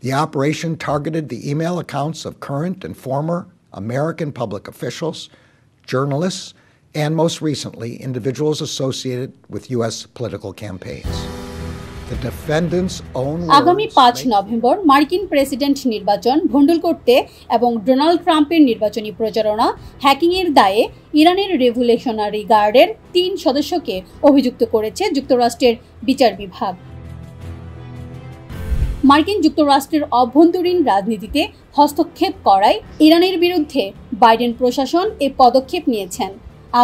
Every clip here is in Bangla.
The operation targeted the email accounts of current and former American public officials, journalists, and most recently, individuals associated with U.S. political campaigns. The defendants' own আগামী 5 নভেম্বর মার্কিন প্রেসিডেন্ট নির্বাচন ভণ্ডুল করতে এবং ডোনাল্ড ট্রাম্পের নির্বাচনী প্রচারণা হ্যাকিংয়ের দায়ে ইরানের রেভলিউশনারি গার্ডের 3 সদস্যকে অভিযুক্ত করেছে যুক্তরাষ্ট্রের বিচার বিভাগ। মার্কিন যুক্তরাষ্ট্রের অভ্যন্তরীণ রাজনীতিতে হস্তক্ষেপ করায় ইরানের বিরুদ্ধে বাইডেন প্রশাসন এই পদক্ষেপ নিয়েছেন।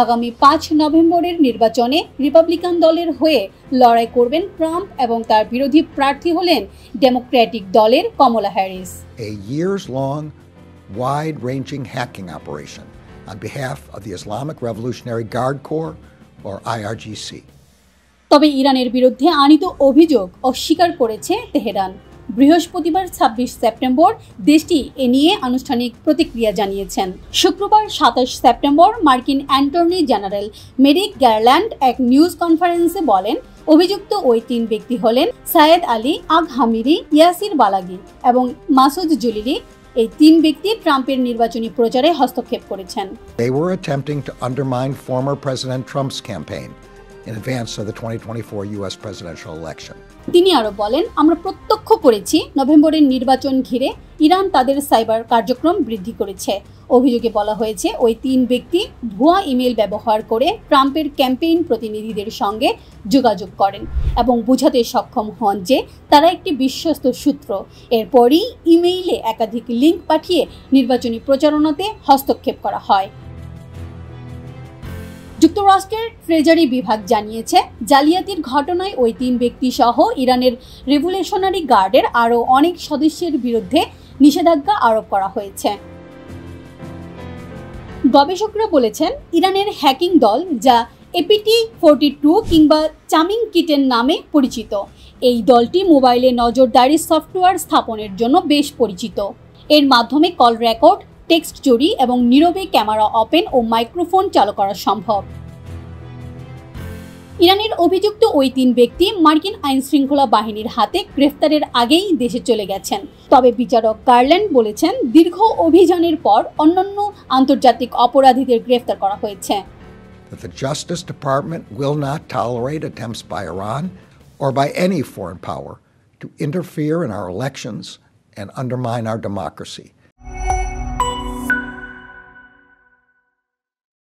আগামী 5 নভেম্বরের নির্বাচনে রিপাবলিকান দলের হয়ে লড়াই করবেন ট্রাম্প এবং তার বিরোধী প্রার্থী হলেন ডেমোক্রেটিক দলের কমলা Harris. A years-long, wide-ranging hacking operation on behalf of the Islamic Revolutionary Guard Corps, or IRGC. তবে ইরানের বিরুদ্ধে আনিত অভিযোগ অস্বীকার করেছে তেহরান। বৃহস্পতিবার 26 সেপ্টেম্বর দেশটি এ নিয়ে আনুষ্ঠানিক প্রতিক্রিয়া জানিয়েছেন। শুক্রবার 27 সেপ্টেম্বর মার্কিন অ্যাটর্নি জেনারেল মেরিক গারল্যান্ড এক নিউজ কনফারেন্সে বলেন, অভিযুক্ত ওই 3 ব্যক্তি হলেন সায়েদ আলী আগ-হামিরি, ইয়াসির বালাগি এবং মাসুদ জলিলি। এই 3 ব্যক্তি ট্রাম্পের নির্বাচনী প্রচারে হস্তক্ষেপ করেছেন। They were attempting to undermine former President Trump's campaign in advance of the 2024 U.S. presidential election. তিনি আরো বলেন, আমরা প্রত্যক্ষ করেছি নভেম্বরের নির্বাচন ঘিরে ইরান তাদের সাইবার কার্যক্রম বৃদ্ধি করেছে। অভিযোগে বলা হয়েছে ওই 3 ব্যক্তি ভুয়া ইমেল ব্যবহার করে ট্রাম্পের ক্যাম্পেইন প্রতিনিধিদের সঙ্গে যোগাযোগ করেন এবং বোঝাতে সক্ষম হন যে তারা একটি বিশ্বস্ত সূত্র। এরপরই ইমেইলে একাধিক লিঙ্ক পাঠিয়ে নির্বাচনী প্রচারণাতে হস্তক্ষেপ করা হয়। যুক্তরাষ্ট্রের ট্রেজারি বিভাগ জানিয়েছে, জালিয়াতির ঘটনায় ওই 3 ব্যক্তি সহ ইরানের রেভলিউশনারি গার্ডের আরও অনেক সদস্যের বিরুদ্ধে নিষেধাজ্ঞা আরোপ করা হয়েছে। গবেষকরা বলেছেন, ইরানের হ্যাকিং দল যা APT42 কিংবা চামিং কিটেন নামে পরিচিত, এই দলটি মোবাইলে নজরদারি সফটওয়্যার স্থাপনের জন্য বেশ পরিচিত। এর মাধ্যমে কল রেকর্ড, টেক্সট চুরি এবং নীরবে ক্যামেরা ওপেন ও মাইক্রোফোন চালু করা সম্ভব। ইরানের অভিযুক্ত ওই 3 ব্যক্তি মার্কিন আইন শৃঙ্খলা বাহিনীর হাতে গ্রেফতারের আগেই দেশে চলে গেছেন। তবে বিচারক গারল্যান্ড বলেছেন, দীর্ঘ অভিযানের পর অন্যান্য আন্তর্জাতিক অপরাধীদের গ্রেফতার করা হয়েছে। The Justice Department will not tolerate attempts by Iran or by any foreign power to interfere in our elections and undermine our democracy.